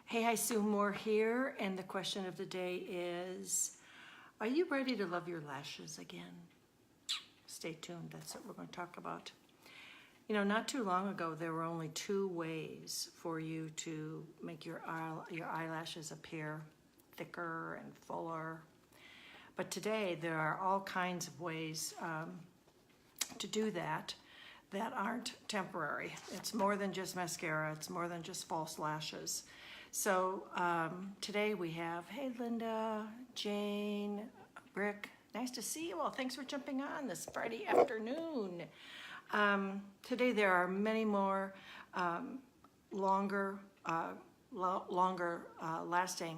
Hey, hi, Sue Moore here, and the question of the day is, are you ready to love your lashes again? Stay tuned, that's what we're going to talk about. You know, not too long ago, there were only two ways for you to make your eyelashes appear thicker and fuller. But today, there are all kinds of ways to do that aren't temporary. It's more than just mascara, it's more than just false lashes. So today we have, hey Linda, Jane, Brick, nice to see you all. Thanks for jumping on this Friday afternoon. Today there are many more longer lasting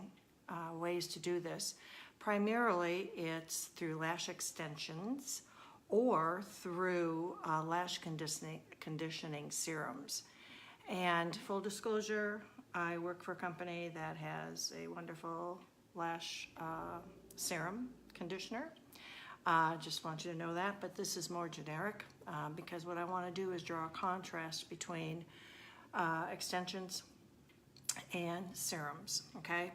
ways to do this. Primarily it's through lash extensions or through lash conditioning serums. And full disclosure, I work for a company that has a wonderful lash serum conditioner. Just want you to know that, but this is more generic because what I want to do is draw a contrast between extensions and serums, okay?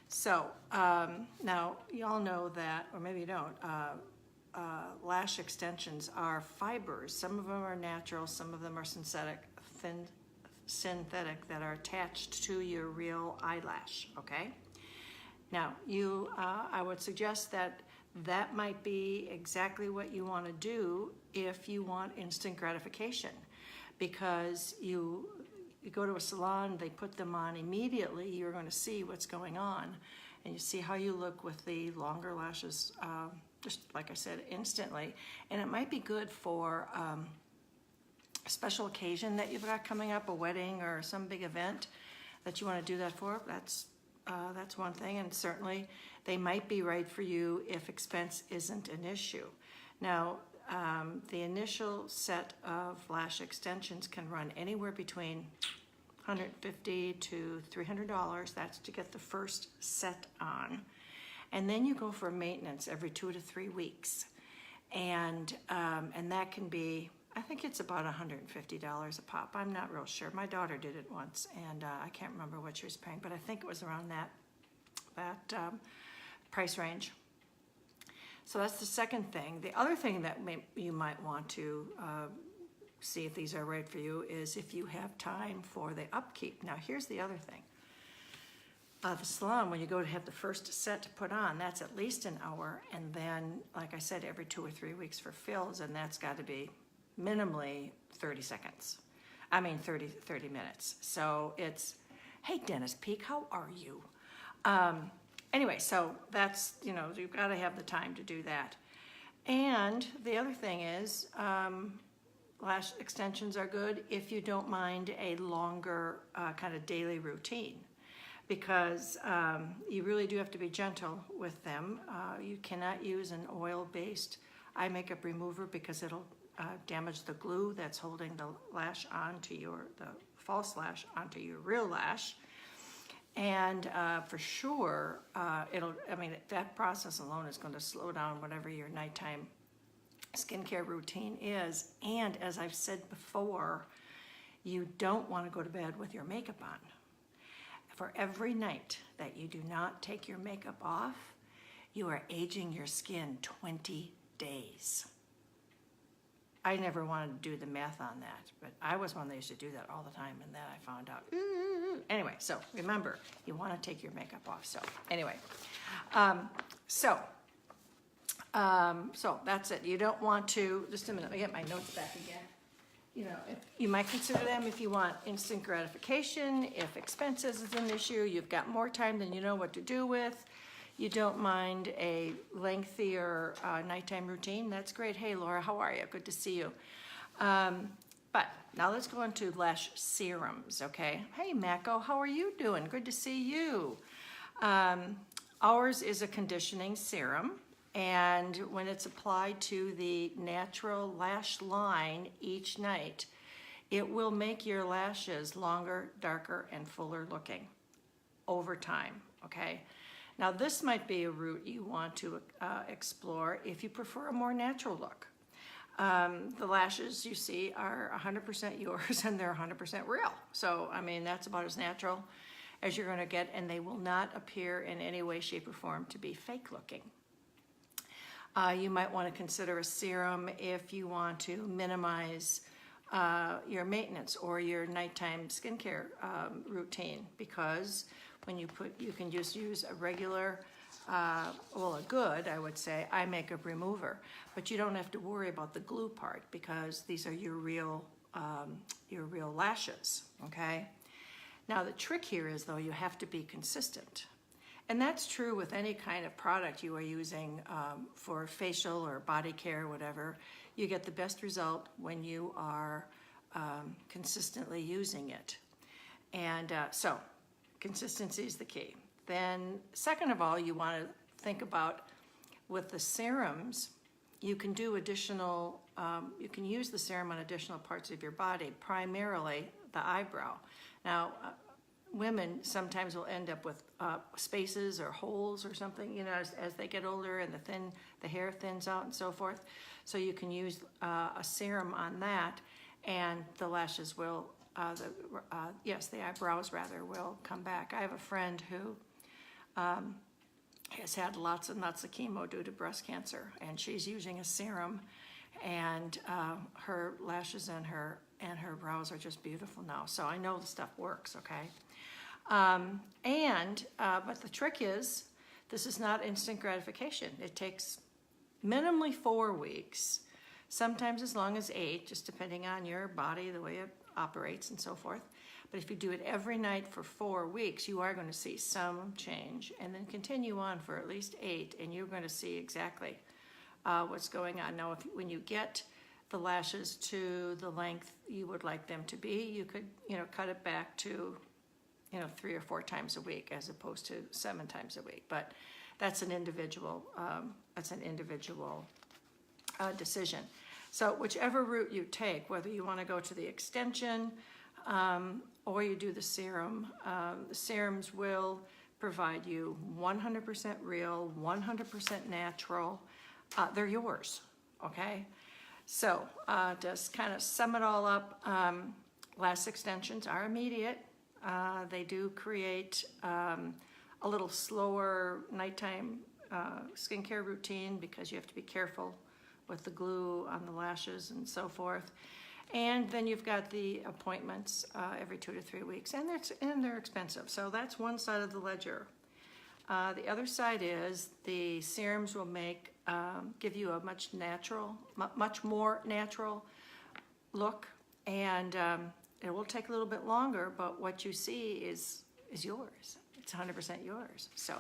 So now you all know that, or maybe you don't, lash extensions are fibers. Some of them are natural, some of them are synthetic that are attached to your real eyelash, okay? Now, I would suggest that might be exactly what you want to do if you want instant gratification, because you go to a salon, they put them on immediately, you're going to see what's going on, and you see how you look with the longer lashes, just like I said, instantly. And it might be good for a special occasion that you've got coming up, a wedding or some big event that you want to do that for. That's one thing, and certainly they might be right for you if expense isn't an issue. Now, the initial set of lash extensions can run anywhere between $150 to $300. That's to get the first set on. And then you go for maintenance every 2 to 3 weeks. And that can be, I think it's about $150 a pop. I'm not real sure. My daughter did it once, and I can't remember what she was paying, but I think it was around that price range. So that's the second thing. The other thing that you might want to see if these are right for you is if you have time for the upkeep. Now, here's the other thing. The salon, when you go to have the first set to put on, that's at least an hour, and then, like I said, every 2 or 3 weeks for fills, and that's got to be minimally 30 seconds. I mean 30 minutes. So it's, hey Dennis Peak, how are you? Anyway, so that's, you know, you've got to have the time to do that. And the other thing is, lash extensions are good if you don't mind a longer kind of daily routine, because you really do have to be gentle with them. You cannot use an oil-based eye makeup remover because it'll damage the glue that's holding the lash onto the false lash onto your real lash. And for sure, that process alone is going to slow down whatever your nighttime skincare routine is. And as I've said before, you don't want to go to bed with your makeup on. For every night that you do not take your makeup off, you are aging your skin 20 days. I never wanted to do the math on that, but I was one that used to do that all the time, and then I found out. Anyway, so remember, you want to take your makeup off. So anyway, so that's it. You don't want to, just a minute, let me get my notes back again. You know, you might consider them if you want instant gratification, if expenses is an issue, you've got more time than you know what to do with, you don't mind a lengthier nighttime routine, that's great. Hey Laura, how are you? Good to see you. But now let's go into lash serums, okay? Hey Mako, how are you doing? Good to see you. Ours is a conditioning serum, and when it's applied to the natural lash line each night, it will make your lashes longer, darker, and fuller looking over time, okay? Now this might be a route you want to explore if you prefer a more natural look. The lashes you see are 100% yours and they're 100% real. So, I mean, that's about as natural as you're going to get, and they will not appear in any way, shape, or form to be fake looking. You might want to consider a serum if you want to minimize your maintenance or your nighttime skincare routine, because when you can just use a regular, well, a good, I would say, eye makeup remover, but you don't have to worry about the glue part because these are your real lashes, okay? Now the trick here is, though, you have to be consistent. And that's true with any kind of product you are using for facial or body care, whatever. You get the best result when you are consistently using it. And so consistency is the key. Then second of all, you want to think about with the serums, you can do additional, you can use the serum on additional parts of your body, primarily the eyebrow. Now, women sometimes will end up with spaces or holes or something, you know, as they get older and the hair thins out and so forth. So you can use a serum on that, and the lashes will, the eyebrows rather, will come back. I have a friend who has had lots and lots of chemo due to breast cancer, and she's using a serum, and her lashes and her brows are just beautiful now. So I know the stuff works, okay? But the trick is, this is not instant gratification. It takes minimally 4 weeks, sometimes as long as 8, just depending on your body, the way it operates and so forth. But if you do it every night for 4 weeks, you are going to see some change, and then continue on for at least 8, and you're going to see exactly what's going on. Now, when you get the lashes to the length you would like them to be, you could, cut it back to, 3 or 4 times a week as opposed to 7 times a week. But that's an individual decision. So whichever route you take, whether you want to go to the extension or you do the serum, the serums will provide you 100% real, 100% natural. They're yours, okay? So just kind of sum it all up, lash extensions are immediate. They do create a little slower nighttime skincare routine because you have to be careful with the glue on the lashes and so forth. And then you've got the appointments every 2 to 3 weeks, and they're expensive. So that's one side of the ledger. The other side is the serums will give you a much more natural look, and it will take a little bit longer, but what you see is yours. It's 100% yours. So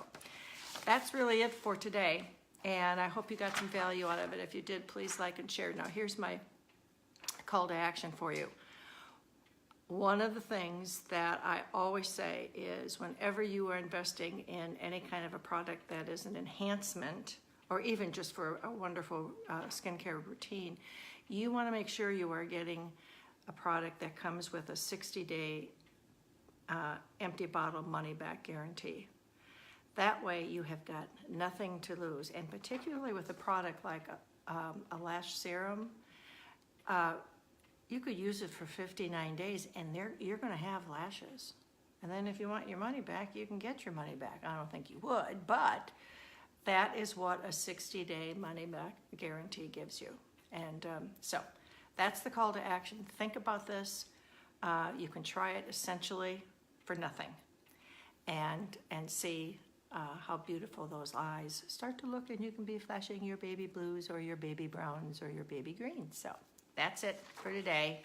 that's really it for today, and I hope you got some value out of it. If you did, please like and share. Now here's my call to action for you. One of the things that I always say is whenever you are investing in any kind of a product that is an enhancement, or even just for a wonderful skincare routine, you want to make sure you are getting a product that comes with a 60-day empty bottle money-back guarantee. That way you have got nothing to lose, and particularly with a product like a lash serum, you could use it for 59 days and you're going to have lashes. And then if you want your money back, you can get your money back. I don't think you would, but that is what a 60-day money-back guarantee gives you. And so that's the call to action. Think about this. You can try it essentially for nothing and see how beautiful those eyes start to look, and you can be flashing your baby blues or your baby browns or your baby greens. So that's it for today.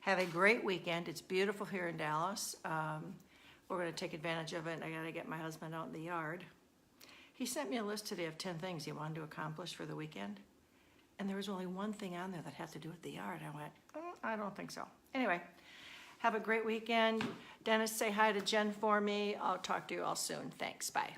Have a great weekend. It's beautiful here in Dallas. We're going to take advantage of it. I got to get my husband out in the yard. He sent me a list today of 10 things he wanted to accomplish for the weekend, and there was only one thing on there that had to do with the yard. I went, I don't think so. Anyway, have a great weekend. Dennis, say hi to Jen for me. I'll talk to you all soon. Thanks. Bye.